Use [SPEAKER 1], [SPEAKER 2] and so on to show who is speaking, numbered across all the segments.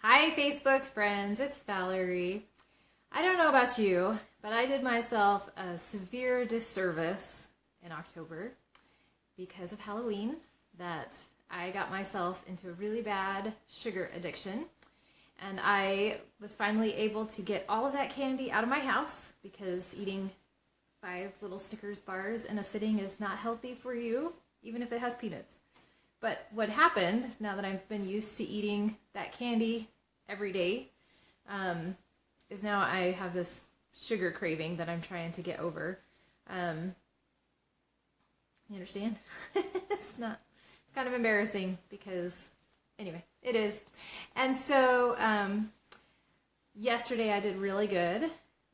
[SPEAKER 1] Hi, Facebook friends, it's Valerie. I don't know about you, but I did myself a severe disservice in October because of Halloween that I got myself into a really bad sugar addiction. And I was finally able to get all of that candy out of my house because eating 5 little Snickers bars in a sitting is not healthy for you, even if it has peanuts. But what happened, now that I've been used to eating that candy every day, is now I have this sugar craving that I'm trying to get over. You understand? It's kind of embarrassing because, anyway, it is. And so, yesterday I did really good.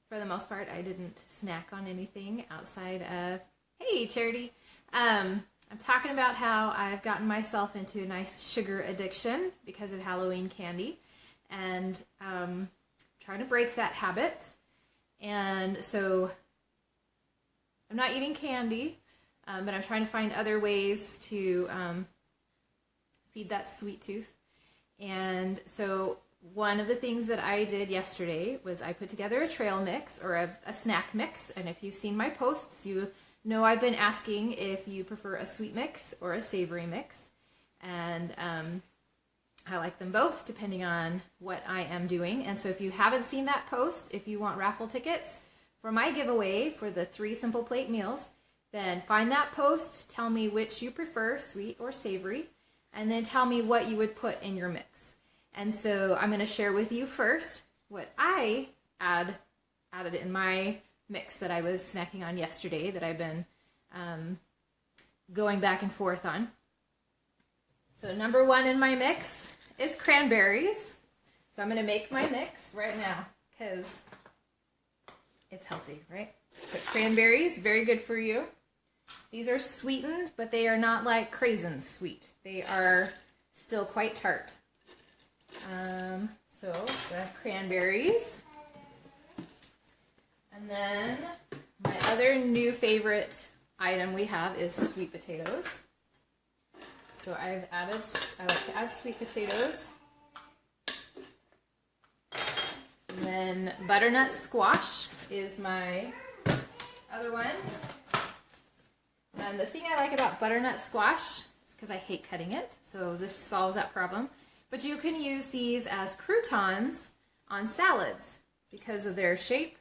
[SPEAKER 1] For the most part, I didn't snack on anything outside of, hey, Charity. I'm talking about how I've gotten myself into a nice sugar addiction because of Halloween candy, and trying to break that habit. And so I'm not eating candy, but I'm trying to find other ways to feed that sweet tooth. And so one of the things that I did yesterday was I put together a trail mix, or a snack mix. And if you've seen my posts, you know I've been asking if you prefer a sweet mix or a savory mix. And I like them both depending on what I am doing. And so if you haven't seen that post, if you want raffle tickets for my giveaway for the 3 simple plate meals, then find that post, tell me which you prefer, sweet or savory, and then tell me what you would put in your mix. And so I'm going to share with you first what I added in my mix that I was snacking on yesterday that I've been going back and forth on. So number 1 in my mix is cranberries. So I'm going to make my mix right now because it's healthy, right? So cranberries, very good for you. These are sweetened, but they are not like craisins sweet. They are still quite tart. So I have cranberries. And then my other new favorite item we have is sweet potatoes. So I like to add sweet potatoes. And then butternut squash is my other one. And the thing I like about butternut squash is because I hate cutting it, so this solves that problem. But you can use these as croutons on salads because of their shape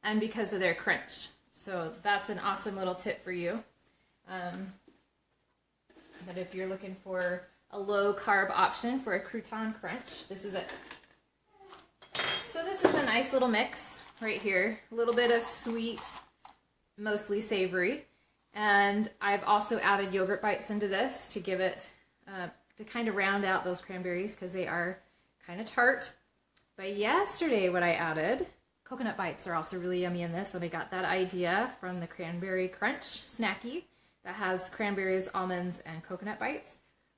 [SPEAKER 1] and because of their crunch. So that's an awesome little tip for you. That if you're looking for a low carb option for a crouton crunch, this is it. So this is a nice little mix right here. A little bit of sweet, mostly savory. And I've also added yogurt bites into this to give it, to kind of round out those cranberries because they are kind of tart. But yesterday what I added, coconut bites are also really yummy in this, and I got that idea from the Cranberry Crunch Snacky that has cranberries, almonds, and coconut bites.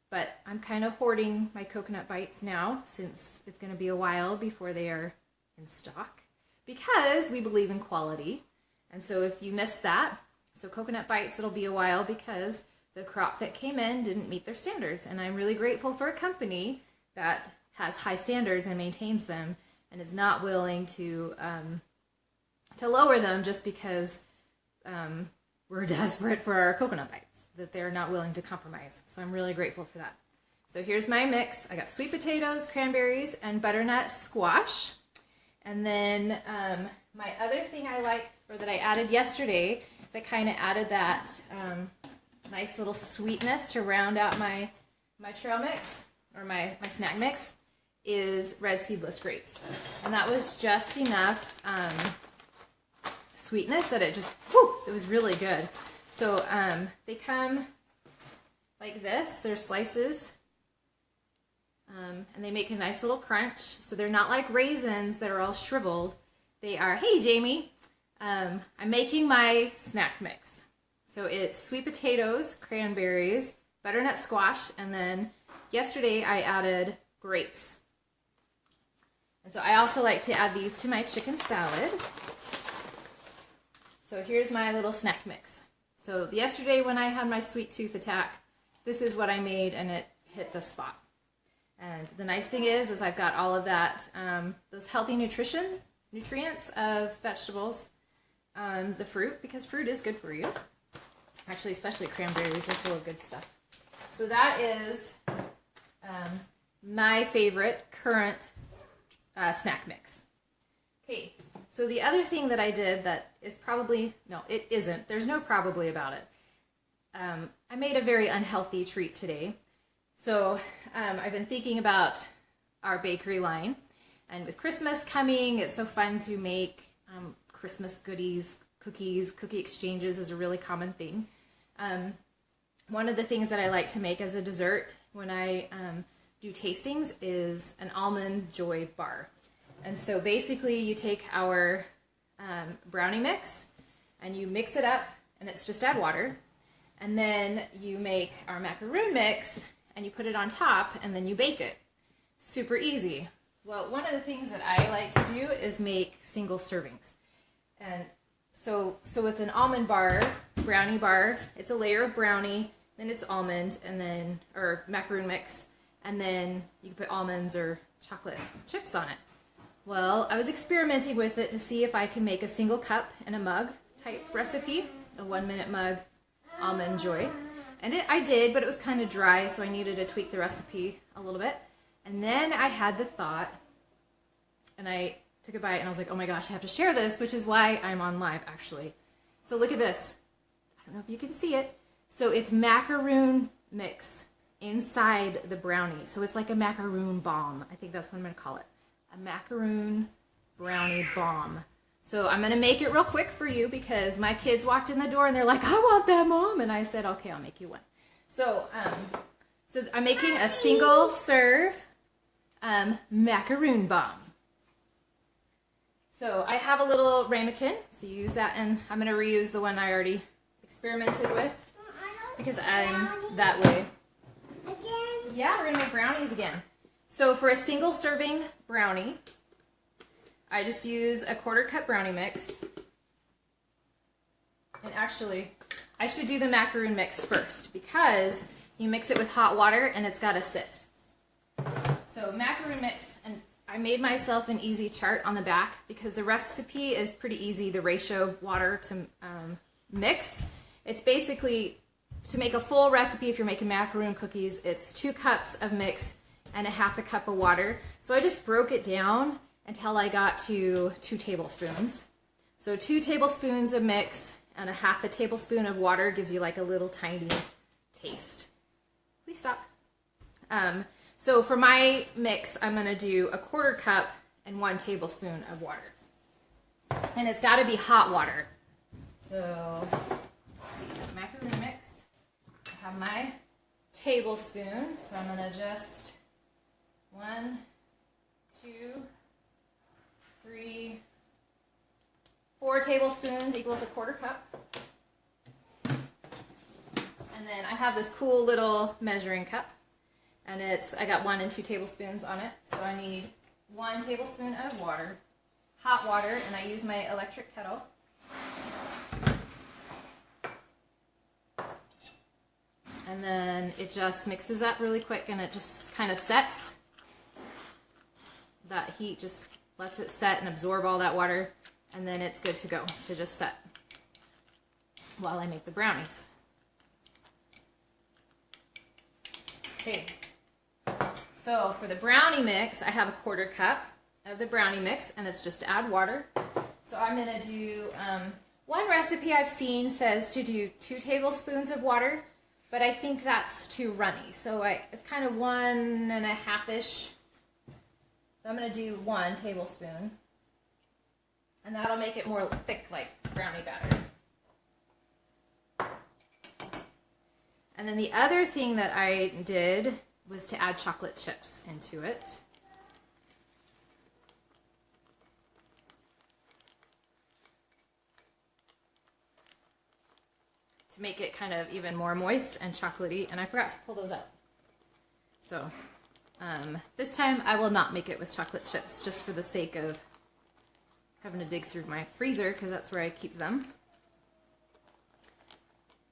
[SPEAKER 1] But I'm kind of hoarding my coconut bites now since it's going to be a while before they are in stock because we believe in quality. And so if you missed that, so coconut bites, it'll be a while because the crop that came in didn't meet their standards. And I'm really grateful for a company that has high standards and maintains them and is not willing to lower them just because we're desperate for our coconut bites, that they're not willing to compromise. So I'm really grateful for that. So here's my mix. I got sweet potatoes, cranberries, and butternut squash. And then my other thing I like, or that I added yesterday, that kind of added that nice little sweetness to round out my trail mix, or my snack mix, is red seedless grapes. And that was just enough sweetness that it just, whew, it was really good. So they come like this. They're slices, and they make a nice little crunch. So they're not like raisins that are all shriveled. They are, hey Jamie, I'm making my snack mix. So it's sweet potatoes, cranberries, butternut squash, and then yesterday I added grapes. And so I also like to add these to my chicken salad. So here's my little snack mix. So yesterday when I had my sweet tooth attack, this is what I made and it hit the spot. And the nice thing is I've got all of that, those healthy nutrients of vegetables on the fruit, because fruit is good for you. Actually, especially cranberries are full of good stuff. So that is my favorite current snack mix. Okay, so the other thing that I did that is probably, no, it isn't. There's no probably about it. I made a very unhealthy treat today. So I've been thinking about our bakery line, and with Christmas coming, it's so fun to make Christmas goodies, cookies. Cookie exchanges is a really common thing. One of the things that I like to make as a dessert when I do tastings is an almond joy bar. And so basically you take our brownie mix and you mix it up, and it's just add water. And then you make our macaroon mix and you put it on top, and then you bake it. Super easy. Well, one of the things that I like to do is make single servings. And so with an almond bar, brownie bar, it's a layer of brownie, then it's almond, and then, or macaroon mix, and then you can put almonds or chocolate chips on it. Well, I was experimenting with it to see if I can make a single cup in a mug type recipe, a 1-minute mug almond joy. And I did, but it was kind of dry, so I needed to tweak the recipe a little bit. And then I had the thought, and I took a bite, and I was like, oh my gosh, I have to share this, which is why I'm on live, actually. So look at this. I don't know if you can see it. So it's macaroon mix inside the brownie. So it's like a macaroon bomb. I think that's what I'm going to call it. A macaroon brownie bomb. So I'm going to make it real quick for you because my kids walked in the door and they're like, I want that, Mom. And I said, okay, I'll make you one. So, I'm making a single serve macaroon bomb. So I have a little ramekin, so you use that, and I'm going to reuse the one I already experimented with because I'm that way. Yeah, we're going to make brownies again. So for a single serving brownie, I just use a 1/4 cup brownie mix. And actually, I should do the macaroon mix first because you mix it with hot water and it's got to sit. So macaroon mix, and I made myself an easy chart on the back because the recipe is pretty easy, the ratio of water to mix. It's basically, to make a full recipe, if you're making macaroon cookies, it's 2 cups of mix and a 1/2 cup of water. So I just broke it down until I got to 2 tablespoons. So 2 tablespoons of mix and a 1/2 tablespoon of water gives you like a little tiny taste. Please stop. So for my mix, I'm going to do a 1/4 cup and 1 tablespoon of water. And it's got to be hot water. So, let's see, macaroon mix. I have my tablespoon, so I'm going to just 1, 2, 3, 4 tablespoons equals a 1/4 cup. And then I have this cool little measuring cup, and I got 1 and 2 tablespoons on it. So I need 1 tablespoon of water, hot water, and I use my electric kettle. And then it just mixes up really quick, and it just kind of sets. That heat just lets it set and absorb all that water, and then it's good to go to just set while I make the brownies. Okay, so for the brownie mix, I have a 1/4 cup of the brownie mix, and it's just to add water. So I'm going to do, one recipe I've seen says to do 2 tablespoons of water, but I think that's too runny. So it's kind of 1 1/2-ish. So I'm going to do 1 tablespoon, and that'll make it more thick like brownie batter. And then the other thing that I did was to add chocolate chips into it. To make it kind of even more moist and chocolatey, and I forgot to pull those out. So this time I will not make it with chocolate chips, just for the sake of having to dig through my freezer, because that's where I keep them.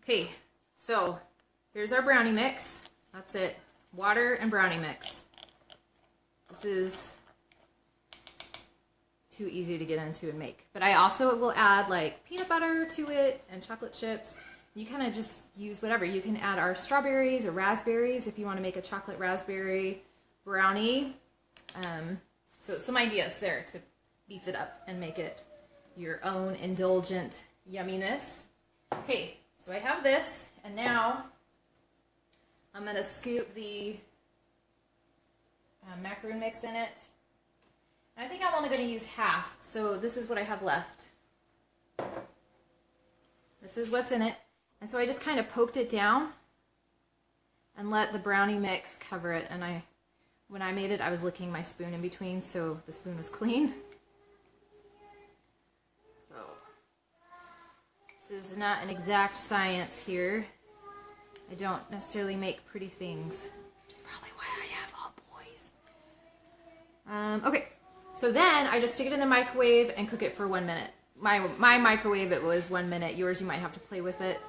[SPEAKER 1] Okay, so here's our brownie mix. That's it. Water and brownie mix. is too easy to get into and make. But I also will add like peanut butter to it and chocolate chips. You kind of just use whatever. You can add our strawberries or raspberries if you want to make a chocolate raspberry brownie. So some ideas there to beef it up and make it your own indulgent yumminess. Okay, so I have this, and now I'm going to scoop the macaroon mix in it. I think I'm only going to use half, so this is what I have left. This is what's in it. And so I just kind of poked it down and let the brownie mix cover it. And when I made it, I was licking my spoon in between, so the spoon was clean. So this is not an exact science here. I don't necessarily make pretty things, which is probably why I have all boys. Okay, so then I just stick it in the microwave and cook it for 1 minute. My microwave, it was 1 minute. Yours, you might have to play with it.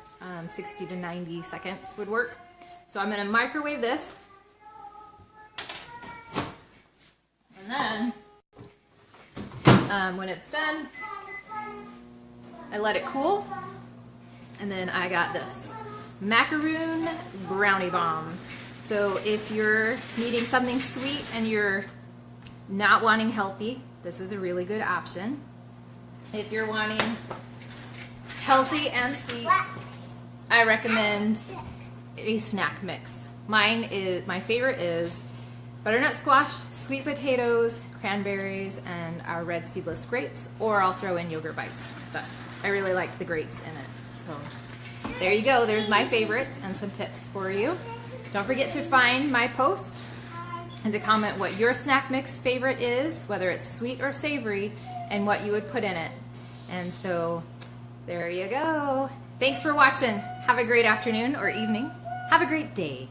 [SPEAKER 1] 60 to 90 seconds would work. So I'm going to microwave this. And then when it's done, I let it cool. And then I got this Macaroon Brownie Bomb. So if you're needing something sweet and you're not wanting healthy, this is a really good option. If you're wanting healthy and sweet, I recommend a snack mix. My favorite is butternut squash, sweet potatoes, cranberries, and our red seedless grapes, or I'll throw in yogurt bites, but I really like the grapes in it. So there you go, there's my favorites and some tips for you. Don't forget to find my post and to comment what your snack mix favorite is, whether it's sweet or savory, and what you would put in it. And so there you go. Thanks for watching. Have a great afternoon or evening. Have a great day.